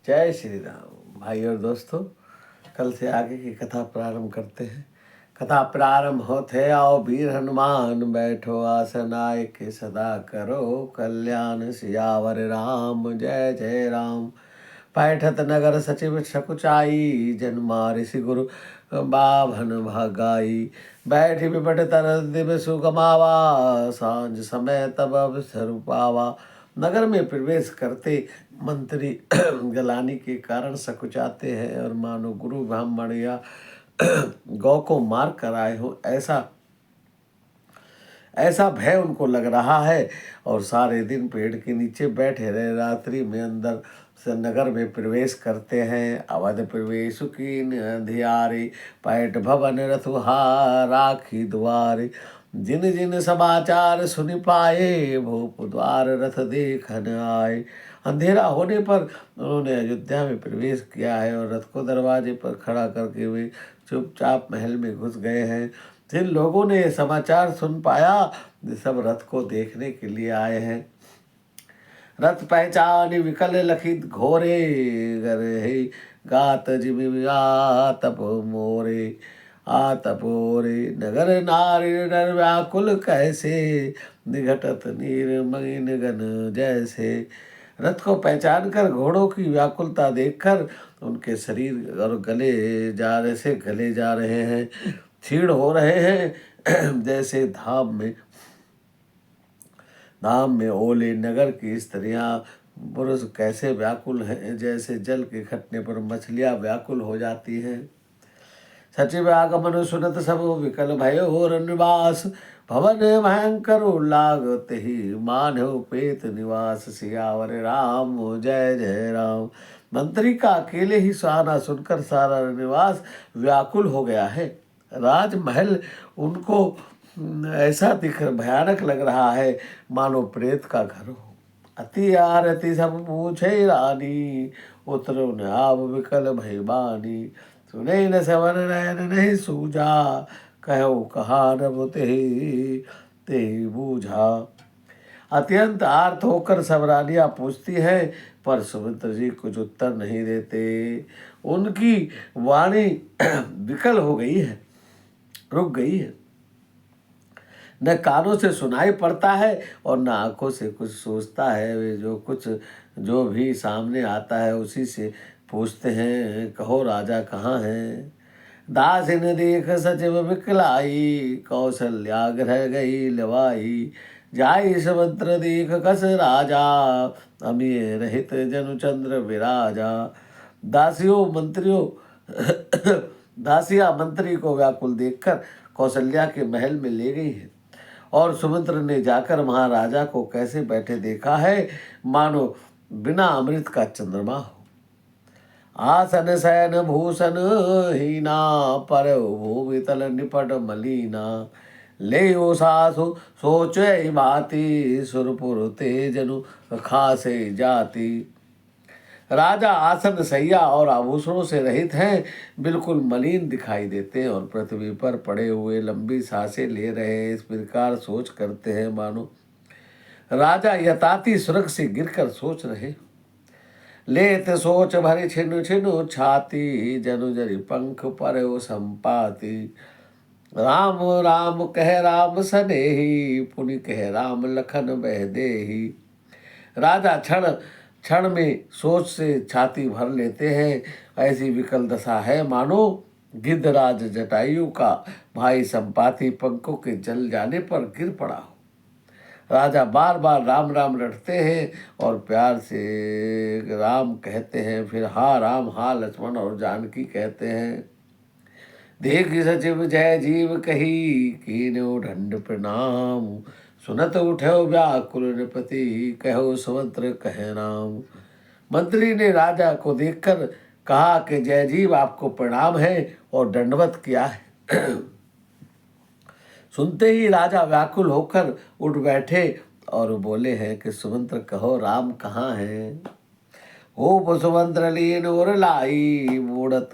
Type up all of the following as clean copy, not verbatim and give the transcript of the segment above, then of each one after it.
जय श्री राम। भाई और दोस्तों, कल से आगे की कथा प्रारंभ करते हैं। कथा प्रारंभ होते आओ वीर हनुमान, बैठो आसन आए के सदा करो कल्याण। सियावर राम जय जय राम। पैठत नगर सचिव सकुचाई, जन्मा ऋषि गुरु बाभन भागाई। बैठ विपट तर दिव सुगमावा, सांझ समय तब अवसर पावा। नगर में प्रवेश करते मंत्री गलानी के कारण सकुचाते हैं और मानो गुरु ब्राह्मण या गौ को मार कर आए हो ऐसा भय उनको लग रहा है। और सारे दिन पेड़ के नीचे बैठे रहे, रात्रि में अंदर से नगर में प्रवेश करते हैं। अवध प्रवेश की अंधियारे, पैठ भवन रथुहा राखी द्वारे। जिन जिन समाचार सुन पाए, भूप द्वार रथ देखन आए। अंधेरा होने पर उन्होंने अयोध्या में प्रवेश किया है और रथ को दरवाजे पर खड़ा करके वे चुपचाप महल में घुस गए हैं। जिन लोगों ने समाचार सुन पाया, वे सब रथ को देखने के लिए आए हैं। रथ पहचान विकल लखित घोरे, गरे गात जिमिया मोरे आतपोरे। नगर नारी नर व्याकुल कैसे, निघटत नीर मगिन गन जैसे। रथ को पहचान कर घोड़ों की व्याकुलता देखकर उनके शरीर और गले जा रहे हैं, क्षीण हो रहे हैं। जैसे धाम में ओले। नगर की स्त्रियां पुरुष कैसे व्याकुल हैं, जैसे जल के घटने पर मछलियां व्याकुल हो जाती हैं। सचिव आगमन सुनत सब विकल भयो और निवास, भवन भयंकर लागत ही मानव पेत निवास। सियावर राम जय जय राम। मंत्री का अकेले ही सुहाना सुनकर सारा निवास व्याकुल हो गया है। राजमहल उनको ऐसा भयानक लग रहा है, मानो प्रेत का घर हो। अति आरती सब पूछे रानी, उतरो न आव विकल भयबानी। सुने न सवन नयन नहीं सूझा, कहो कहा नभ ते बूझा। अत्यंत आर्त होकर सब रानियां पूछती हैं, पर सुमित्र जी कुछ उत्तर नहीं देते। उनकी वाणी विकल हो गई है, रुक गई है। न कानों से सुनाई पड़ता है और न आंखों से कुछ सोचता है। वे जो भी सामने आता है उसी से पूछते हैं, कहो राजा कहाँ हैं। दासिन देख सचिव विकलाई, कौशल्या ग्रह गई लवाई। जाई सुभद्र देख कस राजा, अमिय रहित जनुचंद्र विराजा। दासियां मंत्री को व्याकुल देखकर कौशल्या के महल में ले गई है और सुमित्र ने जाकर महाराजा को कैसे बैठे देखा है, मानो बिना अमृत का चंद्रमा हो। आसन शयन भूषण हीना, पर भूवितल निपट मलीना। ले ओ सासु सोचे बाती, सुरपुर तेजनु खासे जाति। राजा आसन सैया और आभूषणों से रहित हैं, बिल्कुल मलिन दिखाई देते हैं और पृथ्वी पर पड़े हुए लंबी सांसें ले रहे हैं। इस प्रकार सोच करते हैं मानो राजा यताति स्वर्ग से गिरकर सोच रहे। लेत सोच भरी छिनु छिनु छाती, जनु जरी पंख पर संपाति। राम राम कह राम सनेही, पुनि कह राम लखन बह देही। राजा क्षण में सोच से छाती भर लेते हैं। ऐसी विकल दशा है, मानो गिद्धराज जटायु का भाई संपाति पंखों के जल जाने पर गिर पड़ा हो। राजा बार बार राम राम रटते हैं और प्यार से राम कहते हैं, फिर हा राम हा लक्ष्मण और जानकी कहते हैं। देख सचिव जय जीव कही, कीन्यो ढंड प्रणाम। सुनत उठो व्याकुल नृपति, कहो सुमंत्र कह राम। मंत्री ने राजा को देखकर कहा कि जय जीव आपको प्रणाम है और दंडवत किया है। सुनते ही राजा व्याकुल होकर उठ बैठे और बोले हैं कि सुमंत्र कहो राम कहाँ हैं। हो सुमंत्र लीन उर लाई, मूढ़त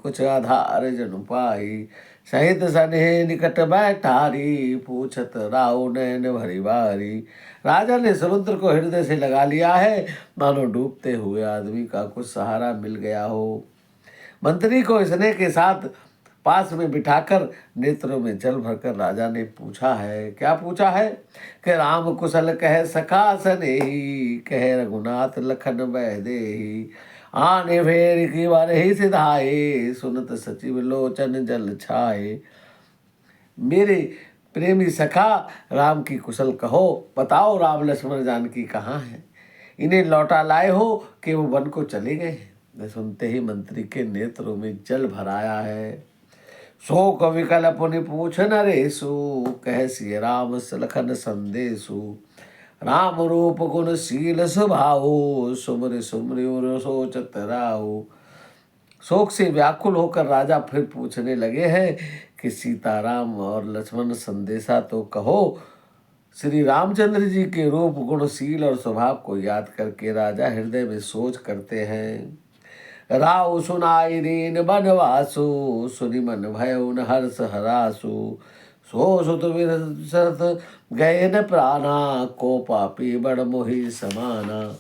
कुछ आधार जनु पाई। सहित सनेह निकट बैठारी, पूछत राव नैन भरी बारी। राजा ने समुद्र को हृदय से लगा लिया है, मानो डूबते हुए आदमी का कुछ सहारा मिल गया हो। मंत्री को स्नेह के साथ पास में बिठाकर नेत्रों में जल भरकर राजा ने पूछा है, क्या पूछा है कि राम कुशल कह सखा सनेही, कह रघुनाथ लखन बह देही। आने फेर की बार ही सिधाए, सुनत सचिव लोचन जल छाए। मेरे प्रेमी सखा राम की कुशल कहो, बताओ राम लक्ष्मण जानकी कहाँ है, इन्हें लौटा लाए हो कि वो वन को चले गए हैं। मैं सुनते ही मंत्री के नेत्रों में जल भर आया है। शोक विकल पुनि पूछ नरेशु, कह सिय राम लखन संदेशु। राम रूप गुण शील स्वभाव, सुमरि सुमरि उर सोचत राहु। शोक से व्याकुल होकर राजा फिर पूछने लगे हैं कि सीताराम और लक्ष्मण संदेशा तो कहो। श्री रामचंद्र जी के रूप गुणशील और स्वभाव को याद करके राजा हृदय में सोच करते हैं। राव सुनाई दीन बनवासु, सुनि मन भयउन हर्ष हरासु। सो सुत विरसत गए न प्राणा, को पापी बड़ मोहि समाना।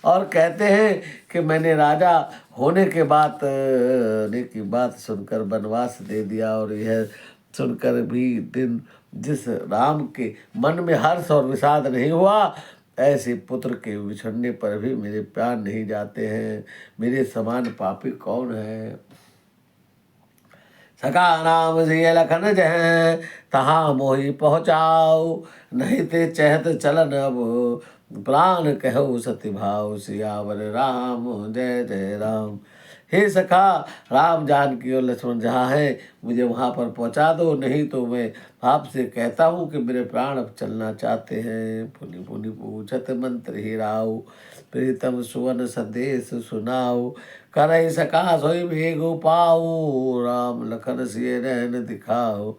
और कहते हैं कि मैंने राजा होने के बात सुनकर वनवास दे दिया, और यह सुनकर भी दिन जिस राम के मन में हर्ष और विषाद नहीं हुआ, ऐसे पुत्र के बिछड़ने पर भी मेरे प्राण नहीं जाते हैं। मेरे समान पापी कौन है। सका राम सिय लखन जह, तहाँ मोहि पहुँचाओ। नहीं ते चहत चलन अब, प्राण कहो सति भाव। सियावर राम जय जय राम। हे सखा, राम जानकी और लक्ष्मण जहाँ है, मुझे वहाँ पर पहुँचा दो, नहीं तो मैं आपसे कहता हूँ कि मेरे प्राण अब चलना चाहते हैं। पुनि पुनि पूछत मंत्री ही राव, प्रीतम सुवन संदेश सुनाओ। करहि सका सोई भेगु पाऊ, राम लखन सिय नैन दिखाओ।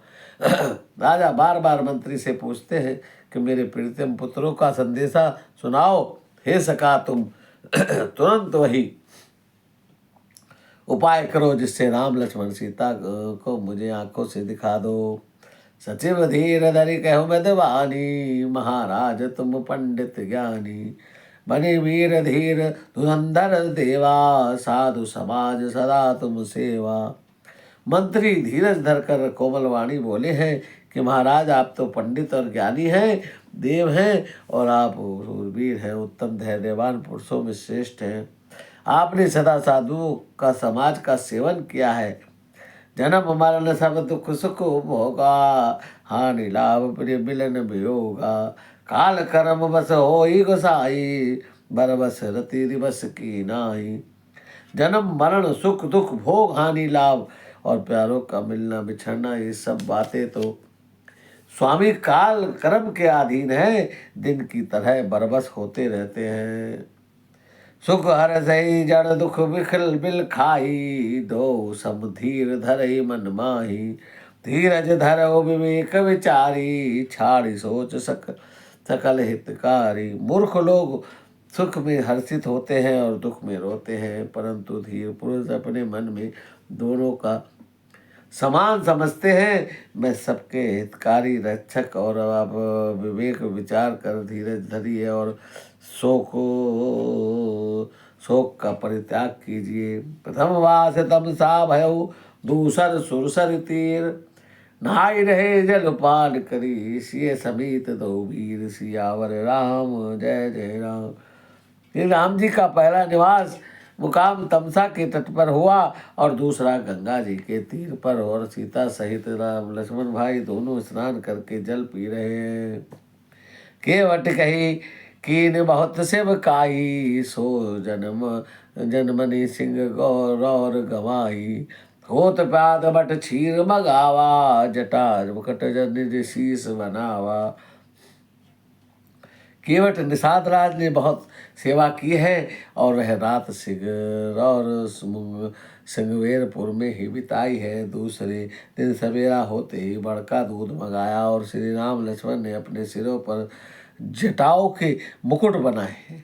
राजा बार बार मंत्री से पूछते हैं कि मेरे प्रीतम पुत्रों का संदेशा सुनाओ। हे सका, तुम तुरंत वही उपाय करो जिससे राम लक्ष्मण सीता को मुझे आंखों से दिखा दो। सचिव धीर धरि कहो मदवानी, महाराज तुम पंडित ज्ञानी। बने वीर धीर धुरंधर देवा, साधु समाज सदा तुम सेवा। मंत्री धीरज धरकर कोमल वाणी बोले हैं कि महाराज, आप तो पंडित और ज्ञानी हैं, देव हैं, और आप शूरवीर हैं, उत्तम धैर्यवान पुरुषों में श्रेष्ठ हैं। आपने सदा साधुओं का समाज का सेवन किया है। जन्म मरण सब दुख सुख भोगा, हानि लाभ प्रिय मिलन वियोगा। काल कर्म बस होई गोसाई, बरबस रति दिवस की नाई। जन्म मरण सुख दुख भोग हानि लाभ और प्यारों का मिलना बिछड़ना, ये सब बातें तो स्वामी काल कर्म के अधीन है, दिन की तरह बरबस होते रहते हैं। सुख हर सही जड़ दुख बिखल बिल खाई, दो सब धीर धरई मन माही। धीरज धरो विवेक विचारी, छाड़ी सोच सकल हितकारी। मूर्ख लोग सुख में हर्षित होते हैं और दुख में रोते हैं, परंतु धीर पुरुष अपने मन में दोनों का समान समझते हैं। मैं सबके हितकारी रक्षक, और आप विवेक विचार कर धीरज धरिए और शोक का परित्याग कीजिए। प्रथम वास तम सा भयउ, दूसर सुरसर तीर। नहाई रहे जल पान करी, सिय समीत दो वीर। सियावर राम जय जय राम। ये राम जी का पहला निवास मुकाम तमसा के तट पर हुआ और दूसरा गंगा जी के तीर पर, और सीता सहित राम लक्ष्मण भाई दोनों स्नान करके जल पी रहे हैं। केवट कही कीन बहुत सेवकाई, सो जनमनि सिंह गौर गवाई। होत प्याद बट क्षीर मगावा, जटा मुकट जन शीस बनावा। केवट निषाद राज ने बहुत सेवा की है और वह रात सिंगवेरपुर में ही बिताई है। दूसरे दिन सवेरा होते ही बड़का दूध मंगाया और श्री राम लक्ष्मण ने अपने सिरों पर जटाओं के मुकुट बनाए।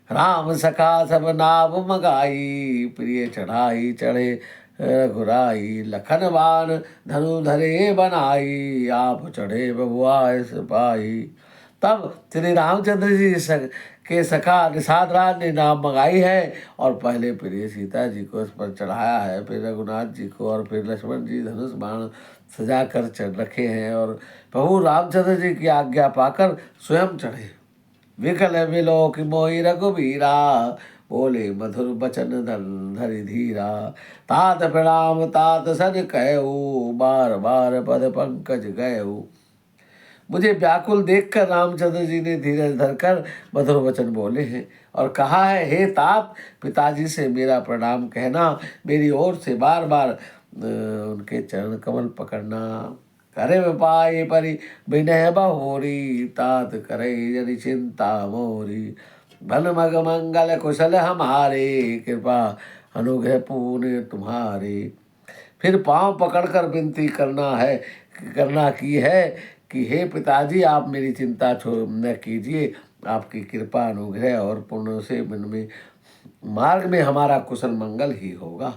राम सखा सब नाम मगाई, प्रिय चढ़ाई चढ़े रघुराई, लखन बाण धनु धरे बनाई, आप चढ़े बबुआ सिपाही। तब श्री रामचंद्र जी के सखा निषाद राज ने नाम मंगाई है, और पहले प्रिय सीता जी को इस पर चढ़ाया है, फिर रघुनाथ जी को, और फिर लक्ष्मण जी धनुष बाण सजा कर चढ़ रखे हैं, और प्रभु रामचंद्र जी की आज्ञा पाकर स्वयं चढ़े। विकल विलोक मोहि रघुबीरा, बोले मधुर बचन धरि धीरा, तात प्रणाम तात सन कहऊ, बार बार पद पंकज गयऊ। मुझे व्याकुल देखकर रामचंद्र जी ने धीरज धरकर मधुर वचन बोले हैं, और कहा है, हे तात, पिताजी से मेरा प्रणाम कहना, मेरी ओर से बार बार उनके चरण कमल पकड़ना। करे पाए परि विनय बहोरी, तात करे जनि चिंता मोरी, भल मग मंगल कुशल हमारे, कृपा अनुग्रह पूर्ण तुम्हारे। फिर पांव पकड़कर विनती करना की है कि हे पिताजी, आप मेरी चिंता न कीजिए, आपकी कृपा अनुग्रह और पुण्य से में मार्ग में हमारा कुशल मंगल ही होगा।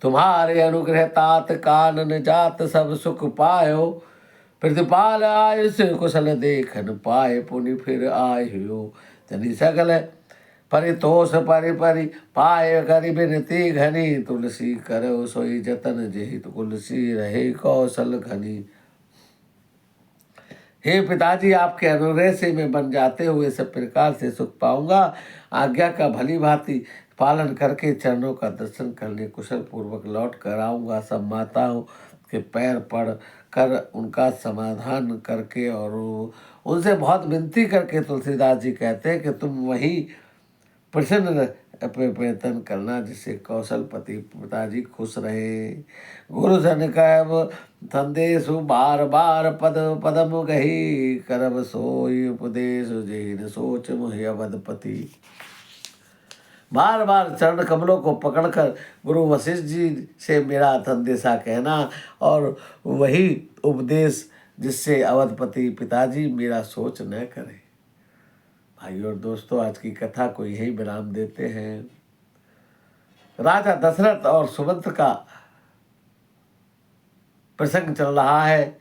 तुम्हारे अनुग्रह तात कानन जात सब सुख पायो, प्रतिपाल आयुष कुशल देखन पाए, पुनि फिर आयो तनि सकल परितोष परि परि पाए, करि बिनती घनी, तुलसी करो सोई जतन, जेहि तुलसी रहे कौशल घनी। हे पिताजी, आपके अनुग्रह से मैं बन जाते हुए सब प्रकार से सुख पाऊंगा। आज्ञा का भली भांति पालन करके चरणों का दर्शन करने कुशल पूर्वक लौट कर आऊँगा। सब माताओं के पैर पड़ कर उनका समाधान करके और उनसे बहुत विनती करके तुलसीदास जी कहते हैं कि तुम वही प्रसन्न प्रयत्न करना जिससे कौशल पति पिताजी खुश रहे। गुरुजन कहब संदेश बार बार पद पदम गही, करब सोई उपदेश जेन सोच मुहि अवधपति। बार बार चरण कमलों को पकड़कर गुरु वशिष्ठ जी से मेरा संदेशा कहना, और वही उपदेश जिससे अवधपति पिताजी मेरा सोच न करें। भाई और दोस्तों, आज की कथा को यही विराम देते हैं। राजा दशरथ और सुमंत्र का प्रसंग चल रहा है।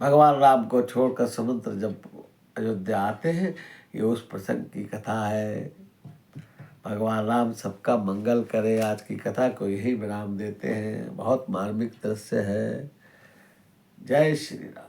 भगवान राम को छोड़कर सुमंत्र जब अयोध्या आते हैं, ये उस प्रसंग की कथा है। भगवान राम सबका मंगल करे। आज की कथा को यही विराम देते हैं। बहुत मार्मिक दृश्य है। जय श्री राम।